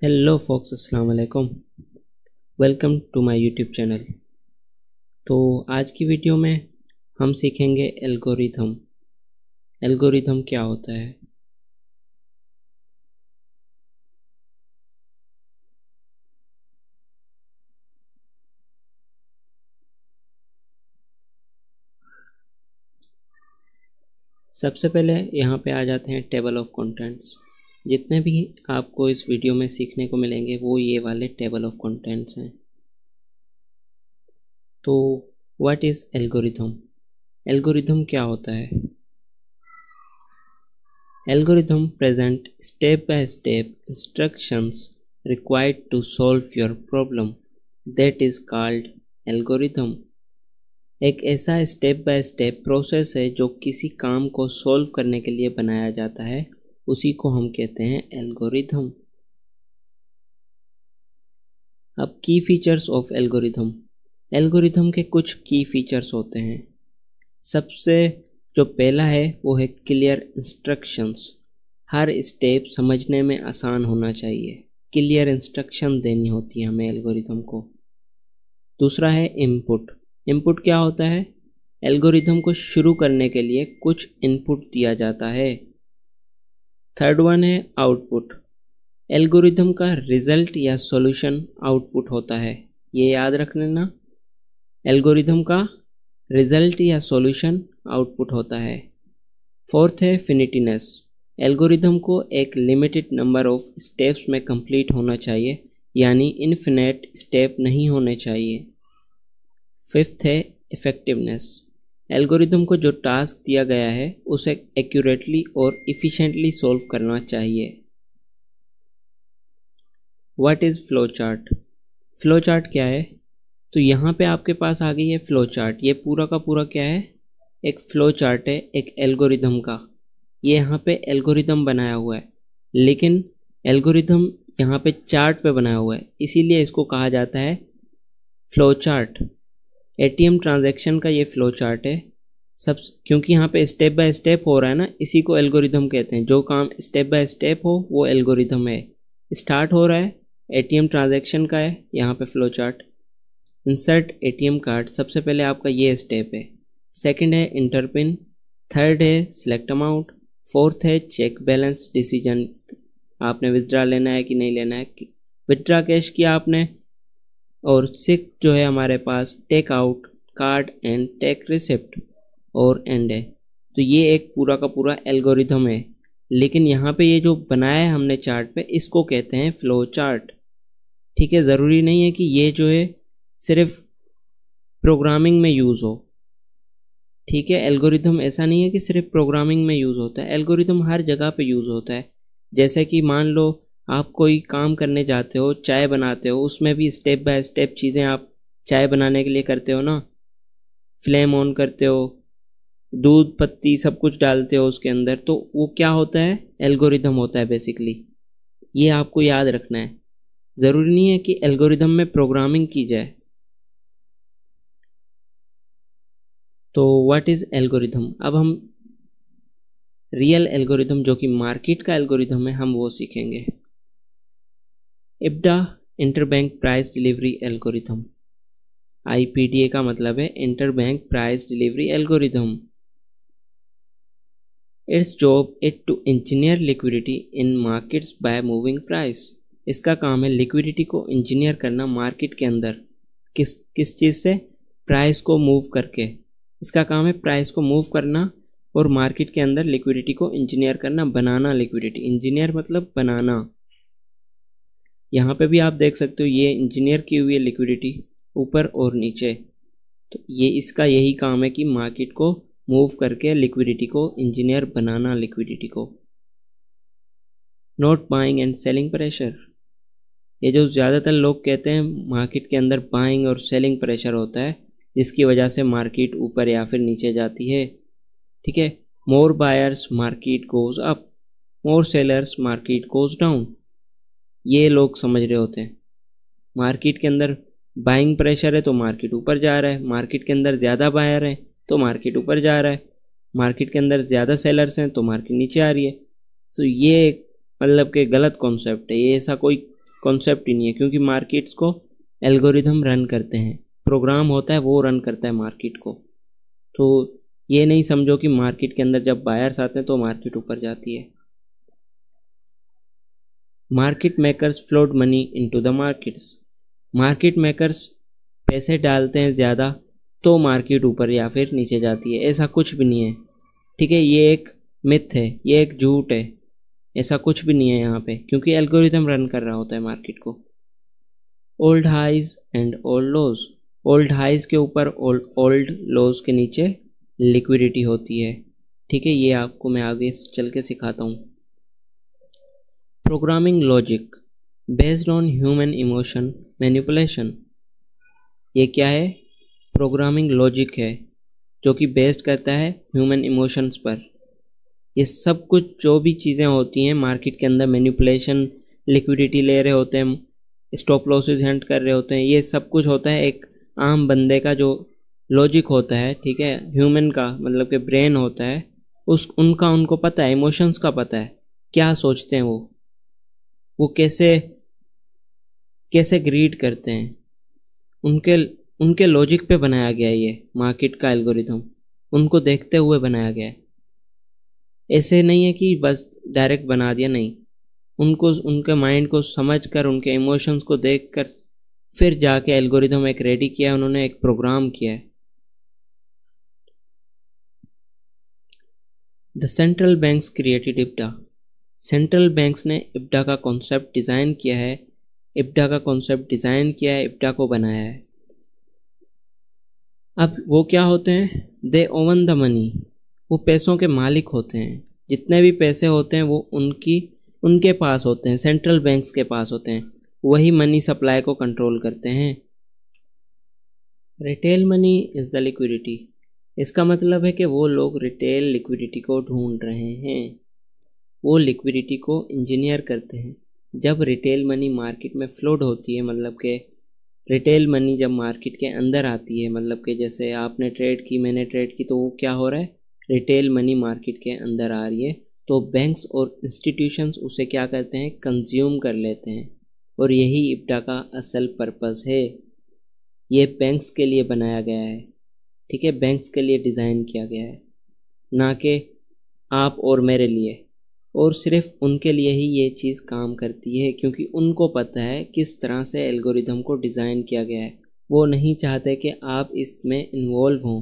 Hello folks, अस्सलाम वालेकुम। Welcome to my YouTube channel. तो आज की वीडियो में हम सीखेंगे एल्गोरिथम। एल्गोरिथम क्या होता है। सबसे पहले यहाँ पे आ जाते हैं टेबल ऑफ कंटेंट्स। जितने भी आपको इस वीडियो में सीखने को मिलेंगे वो ये वाले टेबल ऑफ कंटेंट्स हैं। तो व्हाट इज़ एल्गोरिथम। एल्गोरिथम क्या होता है। Algorithm present step by step instructions required to solve your problem, that is called algorithm। एक ऐसा स्टेप बाय स्टेप प्रोसेस है जो किसी काम को सॉल्व करने के लिए बनाया जाता है, उसी को हम कहते हैं एल्गोरिथम। अब की फीचर्स ऑफ एल्गोरिथम। एल्गोरिथम के कुछ की फीचर्स होते हैं। सबसे जो पहला है वो है क्लियर इंस्ट्रक्शंस। हर स्टेप समझने में आसान होना चाहिए। क्लियर इंस्ट्रक्शन देनी होती है हमें एल्गोरिथम को। दूसरा है इनपुट। इनपुट क्या होता है। एल्गोरिथम को शुरू करने के लिए कुछ इनपुट दिया जाता है। थर्ड वन है आउटपुट। एल्गोरिथम का रिजल्ट या सॉल्यूशन आउटपुट होता है, ये याद रख लेना। एल्गोरिथम का रिजल्ट या सॉल्यूशन आउटपुट होता है। फोर्थ है फिनिटीनेस। एल्गोरिथम को एक लिमिटेड नंबर ऑफ स्टेप्स में कंप्लीट होना चाहिए, यानी इनफिनिट स्टेप नहीं होने चाहिए। फिफ्थ है इफेक्टिवनेस। एल्गोरिथम को जो टास्क दिया गया है उसे एक्यूरेटली और इफ़िशिएंटली सॉल्व करना चाहिए। What is flow chart. Flow chart क्या है। तो यहाँ पे आपके पास आ गई है फ्लो चार्ट। ये पूरा का पूरा क्या है, एक फ्लो चार्ट है एक एल्गोरिथम का। ये यहाँ पे एल्गोरिथम बनाया हुआ है, लेकिन एल्गोरिथम यहाँ पे चार्ट पे बनाया हुआ है, इसीलिए इसको कहा जाता है फ्लो चार्ट। एटीएम ट्रांजैक्शन का ये फ्लो चार्ट है सब, क्योंकि यहाँ पे स्टेप बाय स्टेप हो रहा है ना, इसी को एल्गोरिथम कहते हैं। जो काम स्टेप बाय स्टेप हो वो एल्गोरिथम है। स्टार्ट हो रहा है एटीएम ट्रांजैक्शन का है, यहाँ पे flow chart. Insert ATM card, सबसे पहले आपका ये स्टेप है। सेकंड है इंटर पिन। थर्ड है सिलेक्ट अमाउंट। फोर्थ है चेक बैलेंस डिसीजन, आपने विथड्रा लेना है कि नहीं लेना है। विथड्रा कैश किया आपने। और सिक्स जो है हमारे पास take out card and take receipt और एंड है। तो ये एक पूरा का पूरा एल्गोरिथम है, लेकिन यहाँ पे ये जो बनाया है हमने चार्ट पे, इसको कहते हैं फ्लो चार्ट। ठीक है, ज़रूरी नहीं है कि ये जो है सिर्फ प्रोग्रामिंग में यूज़ हो। ठीक है, एल्गोरिथम ऐसा नहीं है कि सिर्फ प्रोग्रामिंग में यूज़ होता है, एल्गोरिथम हर जगह पे यूज़ होता है। जैसे कि मान लो आप कोई काम करने जाते हो, चाय बनाते हो, उसमें भी स्टेप बाय स्टेप चीज़ें आप चाय बनाने के लिए करते हो ना। फ्लेम ऑन करते हो, दूध पत्ती सब कुछ डालते हो उसके अंदर, तो वो क्या होता है, एल्गोरिथम होता है बेसिकली। ये आपको याद रखना है। ज़रूरी नहीं है कि एल्गोरिथम में प्रोग्रामिंग की जाए। तो व्हाट इज़ एल्गोरिथम। अब हम रियल एल्गोरिथम जो कि मार्केट का एल्गोरिथम है हम वो सीखेंगे। IPDA interbank price delivery algorithm. IPDA का मतलब है interbank price delivery algorithm. Its job it to engineer liquidity in markets by moving price. इसका काम है लिक्विडिटी को इंजीनियर करना मार्केट के अंदर। किस चीज़ से, प्राइस को मूव करके। इसका काम है प्राइस को मूव करना और मार्केट के अंदर लिक्विडिटी को इंजीनियर करना, बनाना लिक्विडिटी। इंजीनियर मतलब बनाना। यहाँ पे भी आप देख सकते हो ये इंजीनियर की हुई है लिक्विडिटी ऊपर और नीचे। तो ये इसका यही काम है कि मार्केट को मूव करके लिक्विडिटी को इंजीनियर बनाना, लिक्विडिटी को। Not buying and selling pressure. ये जो ज़्यादातर लोग कहते हैं मार्केट के अंदर बाइंग और सेलिंग प्रेशर होता है, जिसकी वजह से मार्केट ऊपर या फिर नीचे जाती है। ठीक है, मोर बायर्स मार्केट गोज अप, मोर सेलर्स मार्केट गोज डाउन। ये लोग समझ रहे होते हैं मार्केट के अंदर बाइंग प्रेशर है तो मार्केट ऊपर जा रहा है, मार्केट के अंदर ज़्यादा बायर हैं तो मार्केट ऊपर जा रहा है, मार्केट के अंदर ज़्यादा सेलर्स हैं तो मार्केट नीचे आ रही है। तो ये मतलब कि गलत कॉन्सेप्ट है। ये ऐसा कोई कॉन्सेप्ट ही नहीं है, क्योंकि मार्केट्स को एल्गोरिदम रन करते हैं, प्रोग्राम होता है वो रन करता है मार्केट को। तो ये नहीं समझो कि मार्केट के अंदर जब बायर्स आते हैं तो मार्केट ऊपर जाती है। Market makers float money into the markets. Market makers पैसे डालते हैं ज़्यादा तो मार्केट ऊपर या फिर नीचे जाती है, ऐसा कुछ भी नहीं है। ठीक है, ये एक मिथ है, ये एक झूठ है, ऐसा कुछ भी नहीं है यहाँ पे, क्योंकि एल्गोरिदम रन कर रहा होता है मार्केट को। Old highs and old lows. Old highs के ऊपर ओल्ड लोज के नीचे लिक्विडिटी होती है। ठीक है, ये आपको मैं आगे चल के सिखाता हूँ। Programming logic based on human emotion manipulation. ये क्या है? प्रोग्रामिंग लॉजिक है जो कि बेस्ड करता है ह्यूमन इमोशंस पर। ये सब कुछ जो भी चीज़ें होती हैं मार्केट के अंदर, मैनिपुलेशन, लिक्विडिटी ले रहे होते हैं, स्टॉप लॉसेस हंट कर रहे होते हैं, ये सब कुछ होता है एक आम बंदे का जो लॉजिक होता है। ठीक है, ह्यूमन का मतलब कि ब्रेन होता है, उनको पता है, इमोशंस का पता है, क्या सोचते हैं वो कैसे ग्रीड करते हैं, उनके लॉजिक पे बनाया गया है ये मार्केट का एल्गोरिथम, उनको देखते हुए बनाया गया है। ऐसे नहीं है कि बस डायरेक्ट बना दिया, नहीं, उनको उनके माइंड को समझकर, उनके इमोशंस को देखकर फिर जाके एल्गोरिथम एक रेडी किया है, उन्होंने एक प्रोग्राम किया है। द सेंट्रल बैंक्स क्रिएटेड इब्डा। सेंट्रल बैंक्स ने इब्डा का कॉन्सेप्ट डिज़ाइन किया है, इब्डा को बनाया है। अब वो क्या होते हैं? दे ओवन द मनी। वो पैसों के मालिक होते हैं, जितने भी पैसे होते हैं वो उनके पास होते हैं, सेंट्रल बैंक्स के पास होते हैं, वही मनी सप्लाई को कंट्रोल करते हैं। Retail money is the liquidity. इसका मतलब है कि वो लोग रिटेल लिक्विडिटी को ढूंढ रहे हैं, वो लिक्विडिटी को इंजीनियर करते हैं। जब रिटेल मनी मार्केट में फ्लोट होती है, मतलब कि रिटेल मनी जब मार्केट के अंदर आती है, मतलब कि जैसे आपने ट्रेड की, मैंने ट्रेड की, तो वो क्या हो रहा है? रिटेल मनी मार्केट के अंदर आ रही है, तो बैंक्स और इंस्टीट्यूशंस उसे क्या करते हैं? कंज्यूम कर लेते हैं। और यही इब्डा का असल पर्पस है। ये बैंक्स के लिए बनाया गया है। ठीक है, बैंक्स के लिए डिज़ाइन किया गया है, ना कि आप और मेरे लिए। और सिर्फ उनके लिए ही ये चीज़ काम करती है, क्योंकि उनको पता है किस तरह से एल्गोरिदम को डिज़ाइन किया गया है। वो नहीं चाहते कि आप इसमें इन्वॉल्व हों।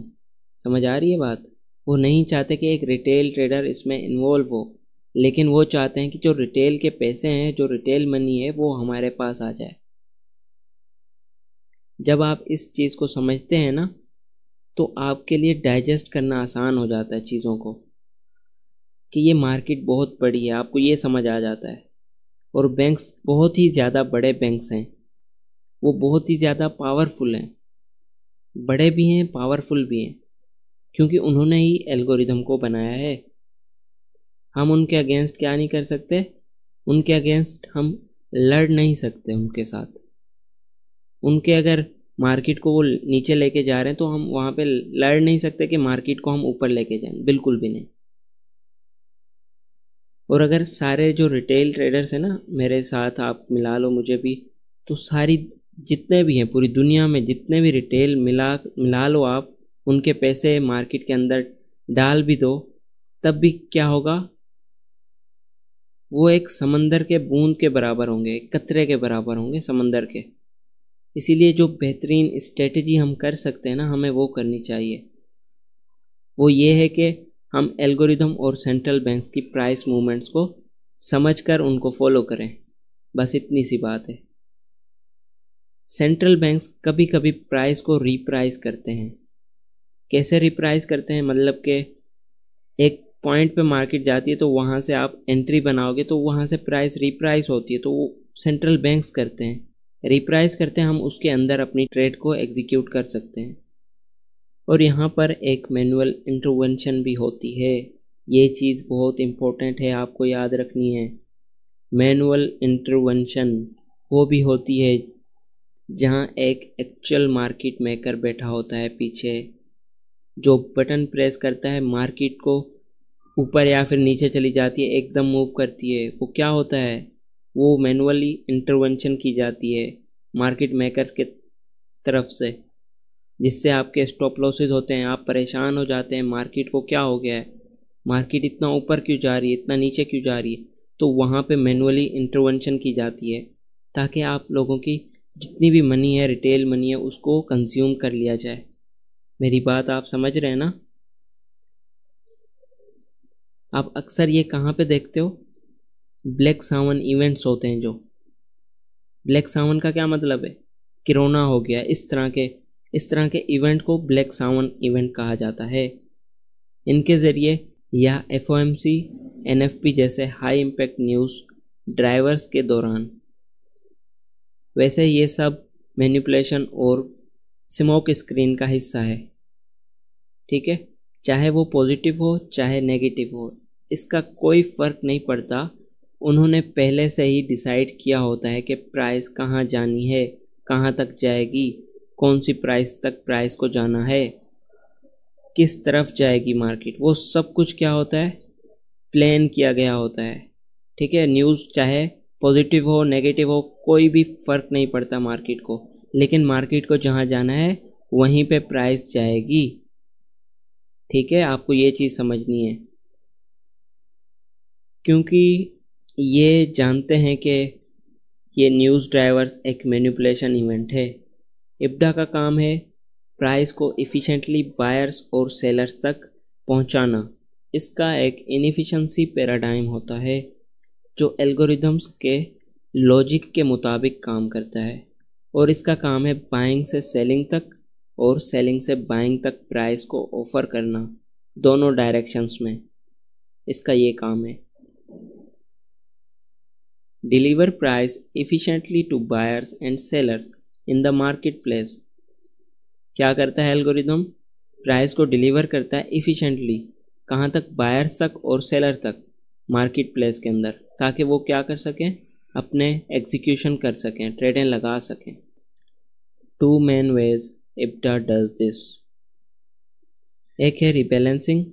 समझ आ रही है बात? वो नहीं चाहते कि एक रिटेल ट्रेडर इसमें इन्वॉल्व हो, लेकिन वो चाहते हैं कि जो रिटेल के पैसे हैं, जो रिटेल मनी है, वो हमारे पास आ जाए। जब आप इस चीज़ को समझते हैं ना, तो आपके लिए डाइजेस्ट करना आसान हो जाता है चीज़ों को, कि ये मार्केट बहुत बड़ी है, आपको ये समझ आ जाता है। और बैंक्स बहुत ही ज़्यादा बड़े बैंक्स हैं, वो बहुत ही ज़्यादा पावरफुल हैं, बड़े भी हैं, पावरफुल भी हैं, क्योंकि उन्होंने ही एल्गोरिदम को बनाया है। हम उनके अगेंस्ट क्या नहीं कर सकते? उनके अगेंस्ट हम लड़ नहीं सकते उनके साथ। उनके अगर मार्केट को वो नीचे लेके जा रहे हैं तो हम वहाँ पे लड़ नहीं सकते कि मार्केट को हम ऊपर लेके जाएं, बिल्कुल भी नहीं। और अगर सारे जो रिटेल ट्रेडर्स हैं ना, मेरे साथ आप मिला लो मुझे भी, तो सारी जितने भी हैं पूरी दुनिया में, जितने भी रिटेल मिला लो आप, उनके पैसे मार्केट के अंदर डाल भी दो, तब भी क्या होगा? वो एक समंदर के बूंद के बराबर होंगे, एक कतरे के बराबर होंगे समंदर के। इसीलिए जो बेहतरीन स्ट्रेटजी हम कर सकते हैं ना, हमें वो करनी चाहिए। वो ये है कि हम एल्गोरिदम और सेंट्रल बैंक्स की प्राइस मूवमेंट्स को समझकर उनको फॉलो करें, बस इतनी सी बात है। सेंट्रल बैंक्स कभी कभी प्राइस को रीप्राइस करते हैं। कैसे रिप्राइस करते हैं? मतलब कि एक पॉइंट पे मार्केट जाती है तो वहाँ से आप एंट्री बनाओगे तो वहाँ से प्राइस रिप्राइस होती है, तो वो सेंट्रल बैंक्स करते हैं, रिप्राइस करते हैं, हम उसके अंदर अपनी ट्रेड को एग्जीक्यूट कर सकते हैं। और यहाँ पर एक मैनुअल इंटरवेंशन भी होती है, ये चीज़ बहुत इम्पोर्टेंट है, आपको याद रखनी है। मैनुअल इंटरवेंशन वो भी होती है जहाँ एक एक्चुअल मार्केट मेकर बैठा होता है पीछे, जो बटन प्रेस करता है, मार्केट को ऊपर या फिर नीचे चली जाती है, एकदम मूव करती है। वो क्या होता है? वो मैनुअली इंटरवेंशन की जाती है मार्केट मेकर्स के तरफ से, जिससे आपके स्टॉप लॉसेस होते हैं, आप परेशान हो जाते हैं मार्केट को क्या हो गया है, मार्केट इतना ऊपर क्यों जा रही है, इतना नीचे क्यों जा रही है। तो वहाँ पे मैनुअली इंटरवेंशन की जाती है ताकि आप लोगों की जितनी भी मनी है, रिटेल मनी है, उसको कंज्यूम कर लिया जाए। मेरी बात आप समझ रहे हैं ना। आप अक्सर ये कहाँ पे देखते हो, ब्लैक सावन इवेंट्स होते हैं जो, ब्लैक सावन का क्या मतलब है, किरोना हो गया, इस तरह के इवेंट को ब्लैक सावन इवेंट कहा जाता है। इनके ज़रिए या FOMC NFP जैसे हाई इम्पैक्ट न्यूज़ ड्राइवर्स के दौरान, वैसे ये सब मैनिपुलेशन और स्मोक स्क्रीन का हिस्सा है। ठीक है, चाहे वो पॉजिटिव हो चाहे नेगेटिव हो, इसका कोई फ़र्क नहीं पड़ता। उन्होंने पहले से ही डिसाइड किया होता है कि प्राइस कहाँ जानी है, कहाँ तक जाएगी, कौन सी प्राइस तक प्राइस को जाना है, किस तरफ जाएगी मार्केट, वो सब कुछ क्या होता है, प्लान किया गया होता है। ठीक है, न्यूज़ चाहे पॉजिटिव हो नेगेटिव हो, कोई भी फ़र्क नहीं पड़ता मार्केट को, लेकिन मार्केट को जहाँ जाना है वहीं पे प्राइस जाएगी। ठीक है, आपको ये चीज़ समझनी है, क्योंकि ये जानते हैं कि ये न्यूज़ ड्राइवर्स एक मैनिपुलेशन इवेंट है। इब्डा का काम है प्राइस को इफ़िशेंटली बायर्स और सेलर्स तक पहुंचाना। इसका एक इनएफिशिएंसी पैराडाइम होता है जो एल्गोरिदम्स के लॉजिक के मुताबिक काम करता है, और इसका काम है बाइंग से सेलिंग तक और सेलिंग से बाइंग तक प्राइस को ऑफ़र करना, दोनों डायरेक्शंस में इसका ये काम है। Deliver price efficiently to buyers and sellers in the market place. क्या करता है एल्गोरिदम, प्राइस को डिलीवर करता है इफ़िशेंटली, कहाँ तक, बायर्स तक और सेलर तक मार्केट प्लेस के अंदर, ताकि वो क्या कर सकें, अपने एग्जीक्यूशन कर सकें, ट्रेडें लगा सकें। 2 मेन वेज इब्डा डज दिस। एक है रिबैलेंसिंग,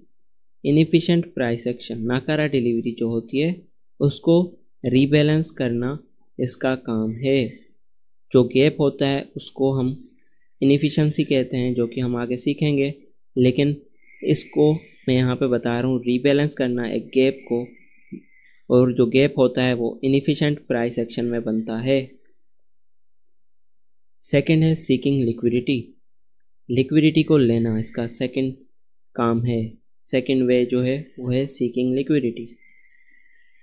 इनएफिशिएंट प्राइस एक्शन, नाकारा डिलीवरी जो होती है उसको रीबैलेंस करना इसका काम है। जो गैप होता है उसको हम इनएफिशिएंसी कहते हैं, जो कि हम आगे सीखेंगे, लेकिन इसको मैं यहाँ पे बता रहा हूँ, रीबैलेंस करना एक गैप को, और जो गैप होता है वो इनएफिशिएंट प्राइस एक्शन में बनता है। सेकंड है सीकिंग लिक्विडिटी, लिक्विडिटी को लेना इसका सेकंड काम है, सेकंड वे जो है वो है seeking liquidity.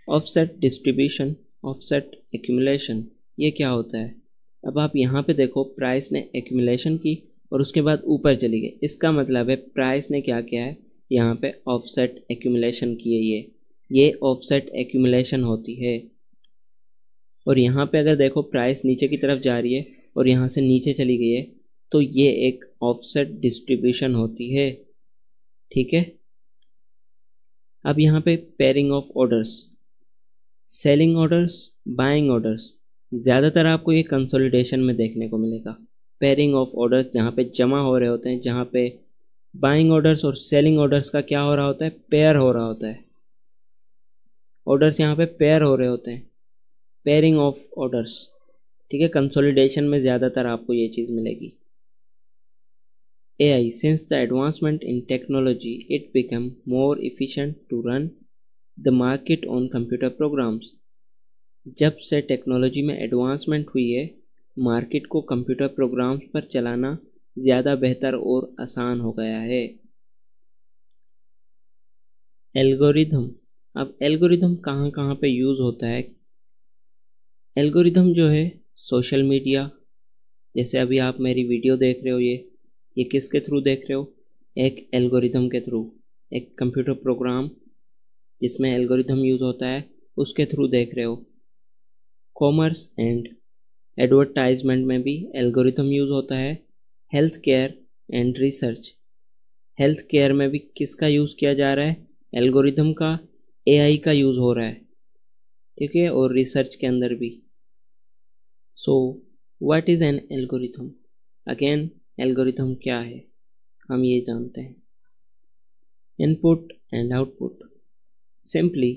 Offset distribution, offset accumulation, ये क्या होता है, अब आप यहाँ पे देखो प्राइस ने एक्यूमुलेशन की और उसके बाद ऊपर चली गई, इसका मतलब है प्राइस ने क्या किया है, यहाँ पे ऑफसेट एक्यूमुलेशन की है, ये ऑफसेट एक्यूमुलेशन होती है। और यहाँ पे अगर देखो प्राइस नीचे की तरफ जा रही है और यहाँ से नीचे चली गई है, तो ये एक ऑफसेट डिस्ट्रीब्यूशन होती है। ठीक है, अब यहाँ पे pairing of orders, selling orders, buying orders, ज़्यादातर आपको ये कंसोलिडेशन में देखने को मिलेगा। पेयरिंग ऑफ ऑर्डर्स जहाँ पे जमा हो रहे होते हैं, जहाँ पे बाइंग ऑर्डर्स और सेलिंग ऑर्डर्स का क्या हो रहा होता है, पेयर हो रहा होता है, ऑर्डर्स यहाँ पे पेयर हो रहे होते हैं, पेयरिंग ऑफ ऑर्डर्स। ठीक है, कंसोलिडेशन में ज़्यादातर आपको ये चीज़ मिलेगी। AI, since the advancement in technology, it became more efficient to run the market on computer programs. जब से टेक्नोलॉजी में एडवांसमेंट हुई है, मार्केट को कंप्यूटर प्रोग्राम्स पर चलाना ज़्यादा बेहतर और आसान हो गया है। एल्गोरिथम, अब एल्गोरिथम कहाँ कहाँ पे यूज़ होता है। एल्गोरिथम जो है सोशल मीडिया, जैसे अभी आप मेरी वीडियो देख रहे हो, ये किसके थ्रू देख रहे हो, एक एल्गोरिथम के थ्रू, एक कंप्यूटर प्रोग्राम जिसमें एल्गोरिथम यूज़ होता है उसके थ्रू देख रहे हो। कॉमर्स एंड एडवर्टाइजमेंट में भी एल्गोरिथम यूज़ होता है। Health care and research, health care में भी किसका यूज़ किया जा रहा है, एल्गोरिथम का, AI का यूज़ हो रहा है। ठीक है, और रिसर्च के अंदर भी। So what is an algorithm, again algorithm क्या है हम ये जानते हैं। Input and output, simply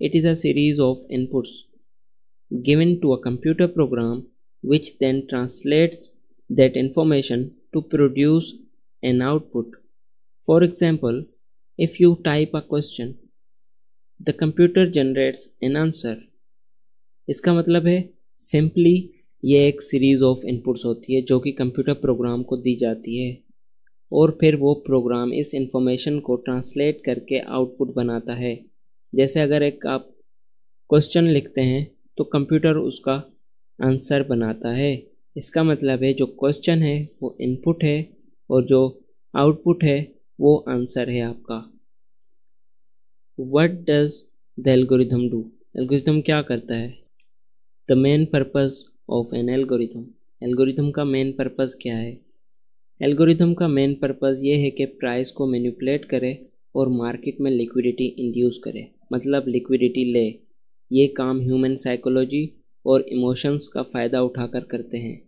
it is a series of inputs given to a computer program which then translates that information to produce an output. For example, if you type a question, the computer generates an answer. इसका मतलब है simply ये एक series of inputs होती है जो कि computer program को दी जाती है और फिर वो प्रोग्राम इस इंफॉर्मेशन को ट्रांसलेट करके आउटपुट बनाता है। जैसे अगर एक आप क्वेश्चन लिखते हैं तो कंप्यूटर उसका आंसर बनाता है। इसका मतलब है जो क्वेश्चन है वो इनपुट है और जो आउटपुट है वो आंसर है आपका। What does the algorithm do? Algorithm क्या करता है? The main purpose of an algorithm. Algorithm का मेन पर्पस क्या है? एल्गोरिथम का मेन पर्पस ये है कि प्राइस को मैनिपुलेट करे और मार्केट में लिक्विडिटी इंड्यूस करे, मतलब लिक्विडिटी ले। ये काम ह्यूमन साइकोलॉजी और इमोशंस का फ़ायदा उठाकर करते हैं।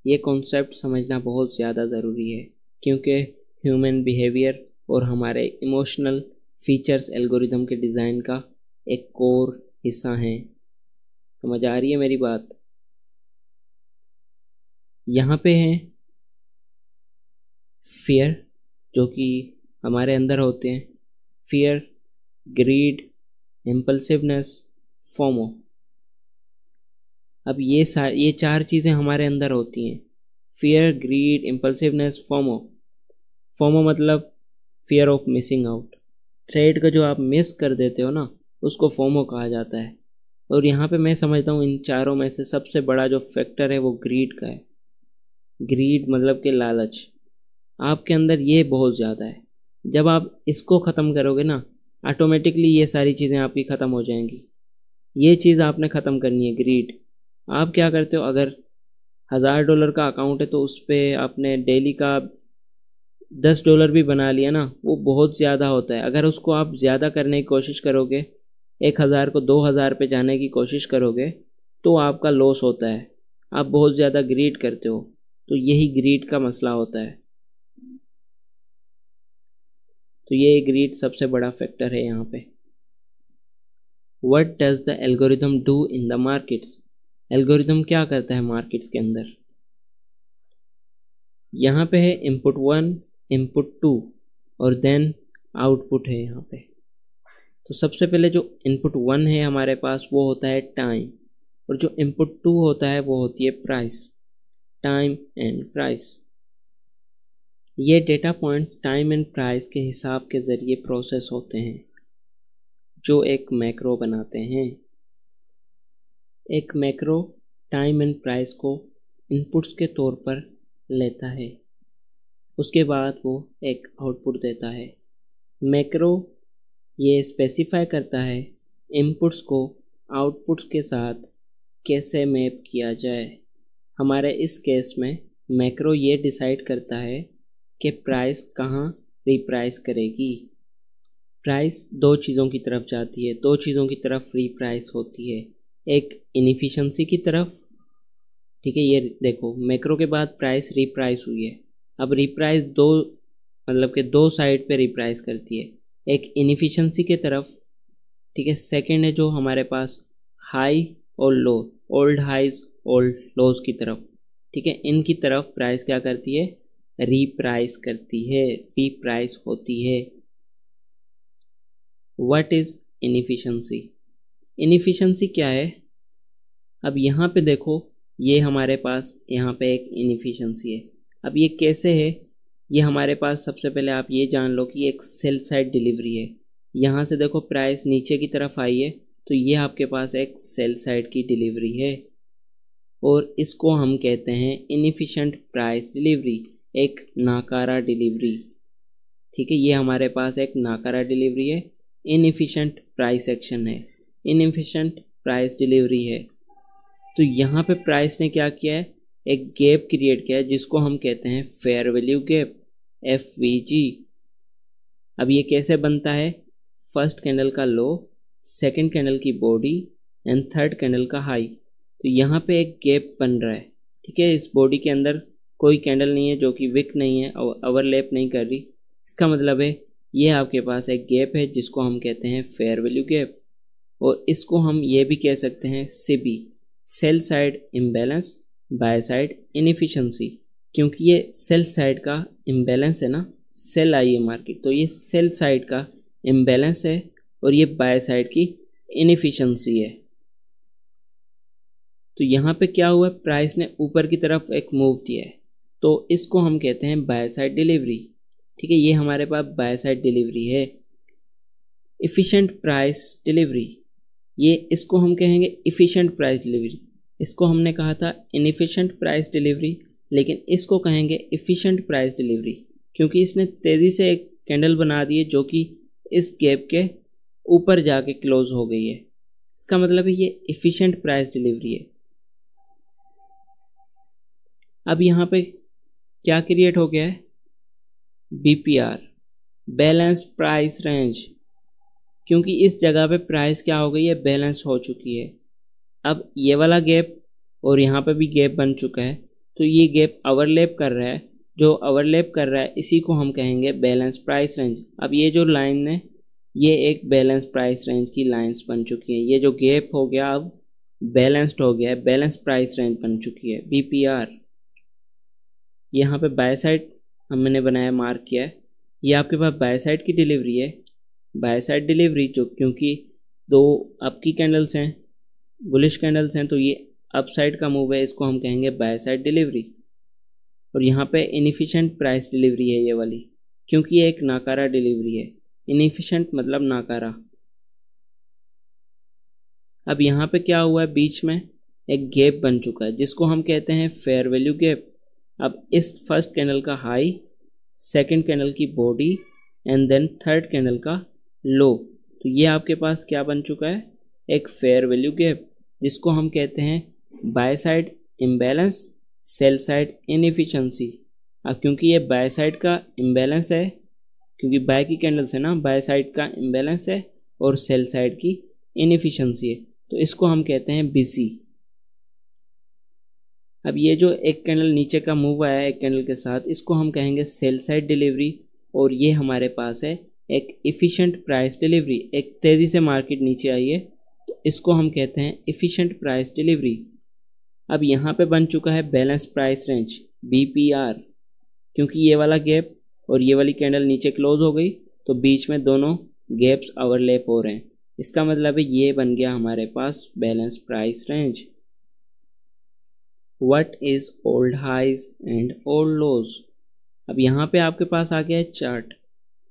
ये कॉन्सेप्ट समझना बहुत ज़्यादा ज़रूरी है क्योंकि ह्यूमन बिहेवियर और हमारे इमोशनल फीचर्स एल्गोरिथम के डिज़ाइन का एक कोर हिस्सा हैं। समझ आ रही है मेरी बात? यहाँ पे हैं फियर जो कि हमारे अंदर होते हैं। Fear, greed, impulsiveness, FOMO. अब ये चार चीज़ें हमारे अंदर होती हैं। Fear, greed, impulsiveness, FOMO. FOMO मतलब fear of missing out. Trade का जो आप मिस कर देते हो ना, उसको फोमो कहा जाता है। और यहाँ पे मैं समझता हूँ इन चारों में से सबसे बड़ा जो फैक्टर है वो ग्रीड का है। ग्रीड मतलब कि लालच। आपके अंदर ये बहुत ज़्यादा है। जब आप इसको ख़त्म करोगे ना, ऑटोमेटिकली ये सारी चीज़ें आपकी ख़त्म हो जाएंगी। ये चीज़ आपने ख़त्म करनी है, ग्रीड। आप क्या करते हो, अगर $1000 का अकाउंट है तो उस पर आपने डेली का $10 भी बना लिया ना, वो बहुत ज़्यादा होता है। अगर उसको आप ज़्यादा करने की कोशिश करोगे, 1000 को 2000 पे जाने की कोशिश करोगे तो आपका लॉस होता है। आप बहुत ज़्यादा ग्रीड करते हो, तो यही ग्रीड का मसला होता है। तो ये ग्रीड सबसे बड़ा फैक्टर है यहाँ पे। What does the algorithm do in the markets? Algorithm क्या करता है मार्केट्स के अंदर? यहाँ पे है इनपुट 1, इनपुट 2 और देन आउटपुट है यहाँ पे। तो सबसे पहले जो इनपुट 1 है हमारे पास वो होता है टाइम, और जो इनपुट 2 होता है वो होती है प्राइस। Time and price. ये data points time and price के हिसाब के ज़रिए प्रोसेस होते हैं जो एक मैक्रो बनाते हैं। एक मैक्रो टाइम एंड प्राइस को इनपुट्स के तौर पर लेता है, उसके बाद वो एक आउटपुट देता है। मैक्रो ये स्पेसिफाई करता है इनपुट्स को आउटपुट्स के साथ कैसे मैप किया जाए। हमारे इस केस में मैक्रो ये डिसाइड करता है कि प्राइस कहाँ रीप्राइस करेगी। प्राइस दो चीज़ों की तरफ जाती है, दो चीज़ों की तरफ रीप्राइस होती है। एक इनएफिशिएंसी की तरफ, ठीक है, ये देखो मैक्रो के बाद प्राइस रीप्राइस हुई है। अब रीप्राइस दो मतलब कि दो साइड पे रीप्राइस करती है, एक इनएफिशिएंसी के तरफ, ठीक है। सेकंड है जो हमारे पास हाई और लो, ओल्ड हाइज ओल्ड लोज की तरफ, ठीक है, इनकी तरफ प्राइस क्या करती है, रीप्राइस करती है, रीप्राइस होती है। What is inefficiency? इनएफिशिएंसी क्या है? अब यहाँ पे देखो, ये हमारे पास यहाँ पे एक इनएफिशिएंसी है। अब ये कैसे है? ये हमारे पास सबसे पहले आप ये जान लो कि एक सेल साइड डिलीवरी है। यहाँ से देखो प्राइस नीचे की तरफ आई है, तो ये आपके पास एक सेल साइड की डिलीवरी है और इसको हम कहते हैं इनएफिशिएंट प्राइस डिलीवरी, एक नाकारा डिलीवरी, ठीक है। ये हमारे पास एक नाकारा डिलीवरी है, इनएफिशिएंट प्राइस एक्शन है, इनएफिशिएंट प्राइस डिलीवरी है। तो यहाँ पे प्राइस ने क्या किया है, एक गैप क्रिएट किया है जिसको हम कहते हैं फेयर वैल्यू गैप, FVG। अब ये कैसे बनता है? फर्स्ट कैंडल का लो, सेकंड कैंडल की बॉडी एंड थर्ड कैंडल का हाई। तो यहाँ पे एक गैप बन रहा है, ठीक है। इस बॉडी के अंदर कोई कैंडल नहीं है जो कि विक नहीं है और ओवरलैप नहीं कर रही। इसका मतलब है ये आपके पास एक गैप है जिसको हम कहते हैं फेयर वैल्यू गैप, और इसको हम ये भी कह सकते हैं SIBI, sell side imbalance, buy side inefficiency. क्योंकि ये सेल साइड का इम्बैलेंस है ना, सेल आई है मार्केट, तो ये सेल साइड का इम्बैलेंस है और ये बाय साइड की इनएफिशिएंसी है। तो यहाँ पे क्या हुआ, प्राइस ने ऊपर की तरफ एक मूव दिया है, तो इसको हम कहते हैं बाय साइड डिलीवरी। ठीक है, ये हमारे पास बाय साइड डिलीवरी है। इफ़िशिएंट प्राइस डिलीवरी, ये इसको हम कहेंगे इफ़िशिएंट प्राइस डिलीवरी। इसको हमने कहा था इनएफिशिएंट प्राइस डिलीवरी, लेकिन इसको कहेंगे इफ़िशिएंट प्राइस डिलीवरी, क्योंकि इसने तेज़ी से एक कैंडल बना दी है जो कि इस गैप के ऊपर जाके क्लोज हो गई है। इसका मतलब है ये इफ़िशिएंट प्राइस डिलीवरी है। अब यहाँ पे क्या क्रिएट हो गया है, BPR, बैलेंस प्राइस रेंज, क्योंकि इस जगह पे प्राइस क्या हो गई है, बैलेंस हो चुकी है। अब ये वाला गैप और यहाँ पे भी गैप बन चुका है, तो ये गैप ओवरलैप कर रहा है, जो ओवरलैप कर रहा है इसी को हम कहेंगे बैलेंस प्राइस रेंज। अब ये जो लाइन है ये एक बैलेंस प्राइस रेंज की लाइंस बन चुकी हैं। ये जो गैप हो गया अब बैलेंस्ड हो गया है, बैलेंस प्राइस रेंज बन चुकी है BPR। यहाँ पे बाय साइड हमने बनाया, मार्क किया है, ये आपके पास बाय साइड की डिलीवरी है। बाय साइड डिलीवरी जो, क्योंकि दो अप की कैंडल्स हैं, बुलिश कैंडल्स हैं, तो ये अप साइड का मूव है, इसको हम कहेंगे बाय साइड डिलीवरी। और यहाँ पे इनएफिशिएंट प्राइस डिलीवरी है ये वाली, क्योंकि ये एक नाकारा डिलीवरी है। इनएफिशिएंट मतलब नाकारा। अब यहाँ पे क्या हुआ है, बीच में एक गैप बन चुका है जिसको हम कहते हैं फेयर वैल्यू गैप। अब इस फर्स्ट कैंडल का हाई, सेकंड कैंडल की body and then third candle का लो, तो ये आपके पास क्या बन चुका है, एक फेयर वैल्यू गैप, जिसको हम कहते हैं by side imbalance, sell side inefficiency. अब क्योंकि ये बाय साइड का इम्बैलेंस है, क्योंकि बाय की कैंडल्स है ना, बाय साइड का इम्बैलेंस है और सेल साइड की इनएफिशिएंसी है, तो इसको हम कहते हैं BC। अब ये जो एक कैंडल नीचे का मूव आया है एक कैंडल के साथ, इसको हम कहेंगे सेल साइड डिलीवरी। और ये हमारे पास है एक इफ़िशिएंट प्राइस डिलीवरी, एक तेज़ी से मार्केट नीचे आई है, तो इसको हम कहते हैं इफ़िशिएंट प्राइस डिलीवरी। अब यहाँ पे बन चुका है बैलेंस प्राइस रेंज BPR, क्योंकि ये वाला गैप और ये वाली कैंडल नीचे क्लोज हो गई, तो बीच में दोनों गैप्स ओवरलैप हो रहे हैं। इसका मतलब है ये बन गया हमारे पास balance price range. What is old highs and old lows? अब यहाँ पे आपके पास आ गया है चार्ट।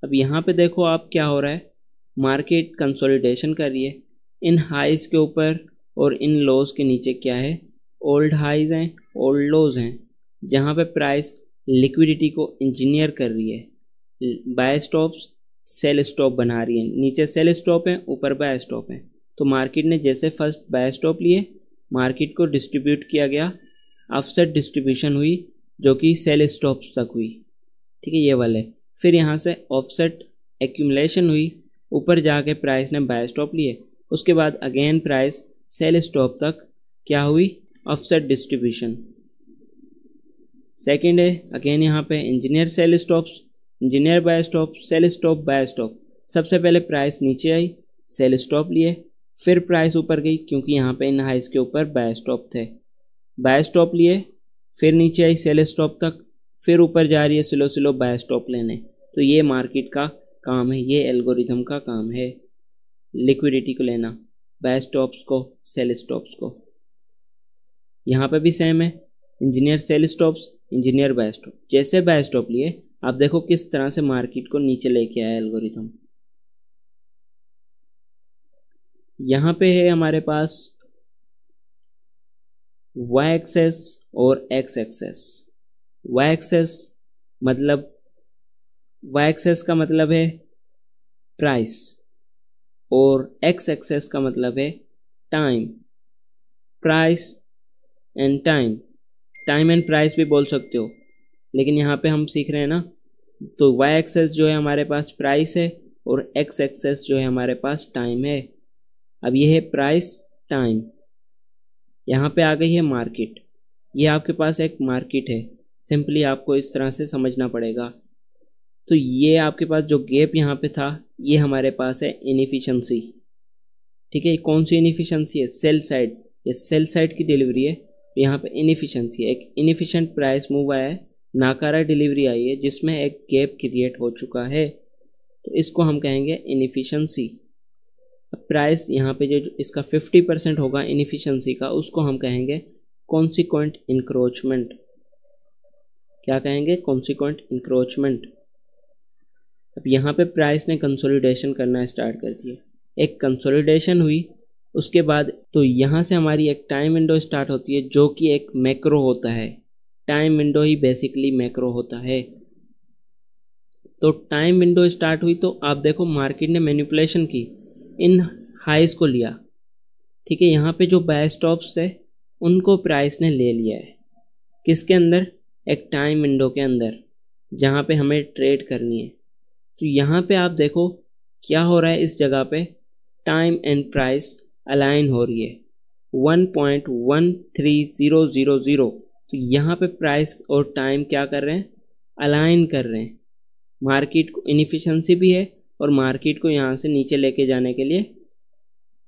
अब यहाँ पे देखो आप क्या हो रहा है, मार्केट कंसोलिडेशन कर रही है। इन हाइज के ऊपर और इन लोज के नीचे क्या है, ओल्ड हाइज हैं, ओल्ड लोज हैं, जहाँ पे प्राइस लिक्विडिटी को इंजीनियर कर रही है। बाय स्टॉप्स सेल स्टॉप बना रही है, नीचे सेल स्टॉप है, ऊपर बाय स्टॉप है। तो मार्केट ने जैसे फर्स्ट बाय स्टॉप लिए, मार्केट को डिस्ट्रीब्यूट किया गया, ऑफसेट डिस्ट्रीब्यूशन हुई जो कि सेल स्टॉप्स तक हुई। ठीक है, ये वाले। फिर यहाँ से ऑफसेट एक्यूमुलेशन हुई, ऊपर जाके प्राइस ने बाय स्टॉप लिए, उसके बाद अगेन प्राइस सेल स्टॉप तक क्या हुई, ऑफसेट डिस्ट्रीब्यूशन। सेकंड है अगेन यहाँ पे engineer sell stops, engineer buy stop, sell stop, buy stop. सबसे पहले प्राइस नीचे आई, सेल स्टॉप लिए, फिर प्राइस ऊपर गई क्योंकि यहाँ पे इन हाइज के ऊपर बाय स्टॉप थे, बाय स्टॉप लिए, फिर नीचे आई सेल स्टॉप तक, फिर ऊपर जा रही है स्लो स्लो बाय स्टॉप लेने। तो ये मार्केट का काम है, ये एल्गोरिथम का काम है, लिक्विडिटी को लेना, बाय स्टॉप्स को, सेल स्टॉप्स को। यहाँ पे भी सेम है, engineer sell stops, engineer buy stop. जैसे बाय स्टॉप लिए, आप देखो किस तरह से मार्केट को नीचे लेके आया एल्गोरिथम। यहाँ पे है हमारे पास y एक्सेस और x एक्सेस। y एक्सेस मतलब, y एक्सेस का मतलब है प्राइस और x एक्सेस का मतलब है time. Price and time, time and price भी बोल सकते हो, लेकिन यहाँ पे हम सीख रहे हैं ना, तो y एक्सेस जो है हमारे पास प्राइस है और x एक्सेस जो है हमारे पास टाइम है। अब ये है प्राइस, टाइम। यहाँ पे आ गई है मार्केट, ये आपके पास एक मार्केट है, सिंपली आपको इस तरह से समझना पड़ेगा। तो ये आपके पास जो गैप यहाँ पे था, ये हमारे पास है इनएफिशिएंसी। ठीक है, कौन सी इनएफिशिएंसी है, सेल साइड। ये सेल साइड की डिलीवरी है। यहाँ पे इनएफिशिएंसी है, एक इनएफिशिएंट प्राइस मूव आया है, नाकारा डिलीवरी आई है जिसमें एक गैप क्रिएट हो चुका है, तो इसको हम कहेंगे इनएफिशिएंसी। अब प्राइस यहाँ पे जो इसका 50% होगा इनएफिशिएंसी का, उसको हम कहेंगे कॉन्सिक्वेंट इंक्रोचमेंट। क्या कहेंगे? Consequent encroachment. अब यहाँ पे प्राइस ने कंसोलिडेशन करना स्टार्ट कर दिया, एक कंसोलिडेशन हुई, उसके बाद तो यहाँ से हमारी एक टाइम विंडो स्टार्ट होती है जो कि एक मैक्रो होता है। टाइम विंडो ही बेसिकली मैक्रो होता है। तो टाइम विंडो स्टार्ट हुई तो आप देखो मार्केट ने मैनिपुलेशन की, इन हाइस को लिया, ठीक है। यहाँ पे जो बाय स्टॉप्स है उनको प्राइस ने ले लिया है, किसके अंदर? एक टाइम विंडो के अंदर, जहाँ पे हमें ट्रेड करनी है। तो यहाँ पे आप देखो क्या हो रहा है, इस जगह पे टाइम एंड प्राइस अलाइन हो रही है 1.13000। तो यहाँ पे प्राइस और टाइम क्या कर रहे हैं? अलाइन कर रहे हैं। मार्केट को इनएफिशिएंसी भी है और मार्केट को यहाँ से नीचे लेके जाने के लिए,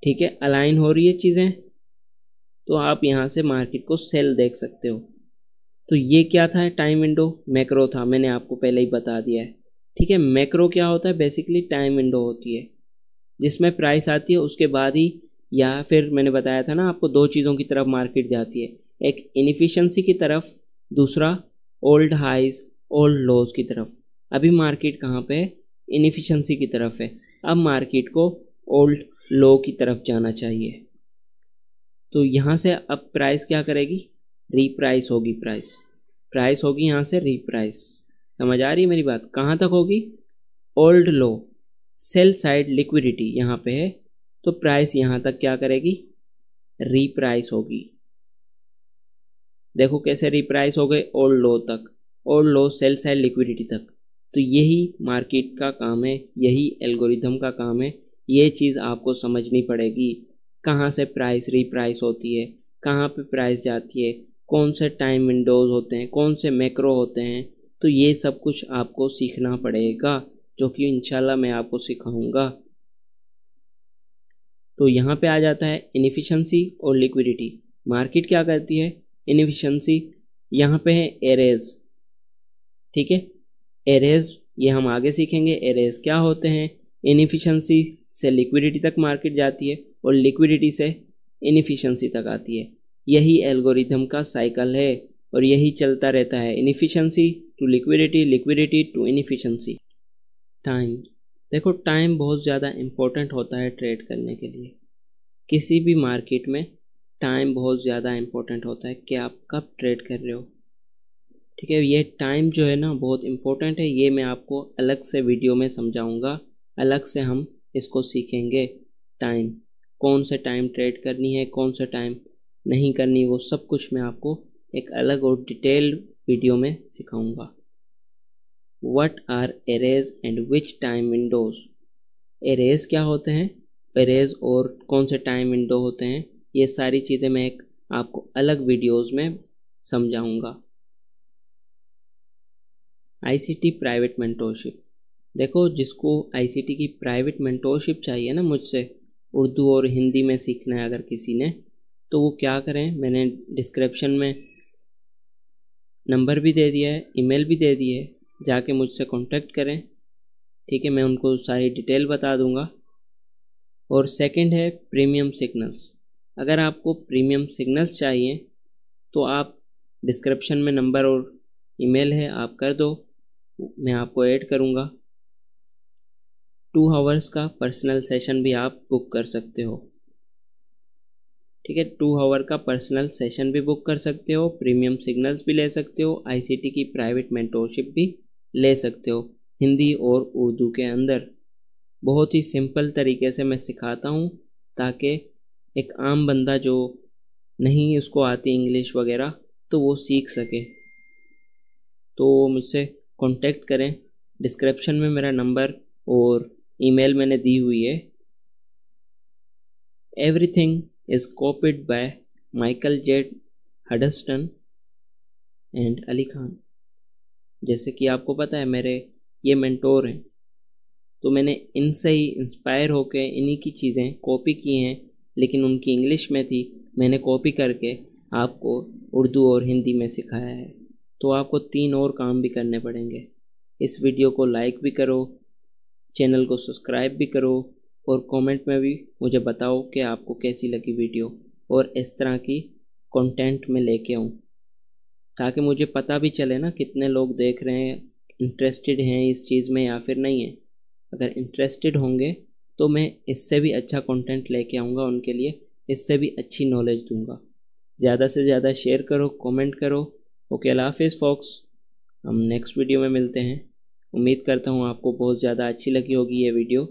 ठीक है, अलाइन हो रही है चीज़ें। तो आप यहाँ से मार्केट को सेल देख सकते हो। तो ये क्या था? टाइम विंडो मैक्रो था, मैंने आपको पहले ही बता दिया है, ठीक है। मैक्रो क्या होता है? बेसिकली टाइम विंडो होती है जिसमें प्राइस आती है, उसके बाद ही, या फिर मैंने बताया था ना आपको, दो चीज़ों की तरफ मार्केट जाती है, एक इनएफिशिएंसी की तरफ, दूसरा ओल्ड हाइज ओल्ड लोज की तरफ। अभी मार्केट कहाँ पे है? इनएफिशिएंसी की तरफ है। अब मार्केट को ओल्ड लो की तरफ जाना चाहिए। तो यहाँ से अब प्राइस क्या करेगी? रीप्राइस होगी। प्राइस होगी यहाँ से रीप्राइस। समझ आ रही है मेरी बात? कहाँ तक होगी? ओल्ड लो, सेल साइड लिक्विडिटी यहाँ पे है, तो प्राइस यहाँ तक क्या करेगी? रीप्राइस होगी। देखो कैसे रीप्राइस हो गए? ओल्ड लो तक, ओल्ड लो सेल साइड लिक्विडिटी तक। तो यही मार्केट का काम है, यही एल्गोरिथम का काम है। ये चीज़ आपको समझनी पड़ेगी, कहाँ से प्राइस रीप्राइस होती है, कहाँ पे प्राइस जाती है, कौन से टाइम विंडोज़ होते हैं, कौन से मैक्रो होते हैं। तो ये सब कुछ आपको सीखना पड़ेगा, जो कि इंशाल्लाह मैं आपको सिखाऊंगा। तो यहाँ पे आ जाता है इनएफिशिएंसी और लिक्विडिटी। मार्केट क्या करती है? इनएफिशिएंसी, यहाँ पे है एरेज, ठीक है। एरेज ये हम आगे सीखेंगे, एरेज क्या होते हैं। इनएफिशिएंसी से लिक्विडिटी तक मार्केट जाती है और लिक्विडिटी से इनएफिशिएंसी तक आती है। यही एल्गोरिथम का साइकिल है और यही चलता रहता है, inefficiency to liquidity, liquidity to inefficiency. Time, देखो टाइम बहुत ज़्यादा इम्पोर्टेंट होता है ट्रेड करने के लिए। किसी भी मार्केट में टाइम बहुत ज़्यादा इम्पोर्टेंट होता है कि आप कब ट्रेड कर रहे हो, ठीक है। ये टाइम जो है ना बहुत इम्पोर्टेंट है, ये मैं आपको अलग से वीडियो में समझाऊंगा, अलग से हम इसको सीखेंगे। टाइम, कौन से टाइम ट्रेड करनी है, कौन से टाइम नहीं करनी, वो सब कुछ मैं आपको एक अलग और डिटेल्ड वीडियो में सिखाऊंगा। What are arrays and which time windows? arrays क्या होते हैं, arrays और कौन से टाइम विंडो होते हैं, ये सारी चीज़ें मैं एक आपको अलग वीडियोस में समझाऊंगा। ICT प्राइवेट मेंटोरशिप, देखो जिसको ICT की प्राइवेट मेंटोरशिप चाहिए ना मुझसे, उर्दू और हिंदी में सीखना है अगर किसी ने, तो वो क्या करें, मैंने डिस्क्रिप्शन में नंबर भी दे दिया है, ईमेल भी दे दी है, जाके मुझसे कांटेक्ट करें, ठीक है। मैं उनको सारी डिटेल बता दूंगा। और सेकंड है प्रीमियम सिग्नल्स। अगर आपको प्रीमियम सिग्नल्स चाहिए तो आप डिस्क्रिप्शन में नंबर और ईमेल है, आप कर दो, मैं आपको ऐड करूंगा। 2 आवर्स का पर्सनल सेशन भी आप बुक कर सकते हो, ठीक है। 2 आवर का पर्सनल सेशन भी बुक कर सकते हो, प्रीमियम सिग्नल्स भी ले सकते हो, ICT की प्राइवेट मेंटोरशिप भी ले सकते हो, हिंदी और उर्दू के अंदर। बहुत ही सिंपल तरीके से मैं सिखाता हूँ ताकि एक आम बंदा जो नहीं उसको आती इंग्लिश वगैरह, तो वो सीख सके। तो मुझसे कांटेक्ट करें, डिस्क्रिप्शन में मेरा नंबर और ईमेल मैंने दी हुई है। Everything is copied by Michael J. Huddleston and Ali Khan. जैसे कि आपको पता है मेरे ये मेंटोर हैं, तो मैंने इनसे ही इंस्पायर होकर इन्हीं की चीज़ें कॉपी की हैं, लेकिन उनकी इंग्लिश में थी, मैंने कॉपी करके आपको उर्दू और हिंदी में सिखाया है, तो आपको 3 और काम भी करने पड़ेंगे। इस वीडियो को लाइक भी करो, चैनल को सब्सक्राइब भी करो और कमेंट में भी मुझे बताओ कि आपको कैसी लगी वीडियो और इस तरह की कंटेंट में लेके आऊँ, ताकि मुझे पता भी चले ना कितने लोग देख रहे हैं, इंटरेस्टेड हैं इस चीज़ में या फिर नहीं है। अगर इंटरेस्टेड होंगे तो मैं इससे भी अच्छा कंटेंट लेके आऊँगा उनके लिए, इससे भी अच्छी नॉलेज दूँगा। ज़्यादा से ज़्यादा शेयर करो, कमेंट करो। ओके, अल्लाह हाफिज़ फॉक्स। हम नेक्स्ट वीडियो में मिलते हैं। उम्मीद करता हूँ आपको बहुत ज़्यादा अच्छी लगी होगी ये वीडियो।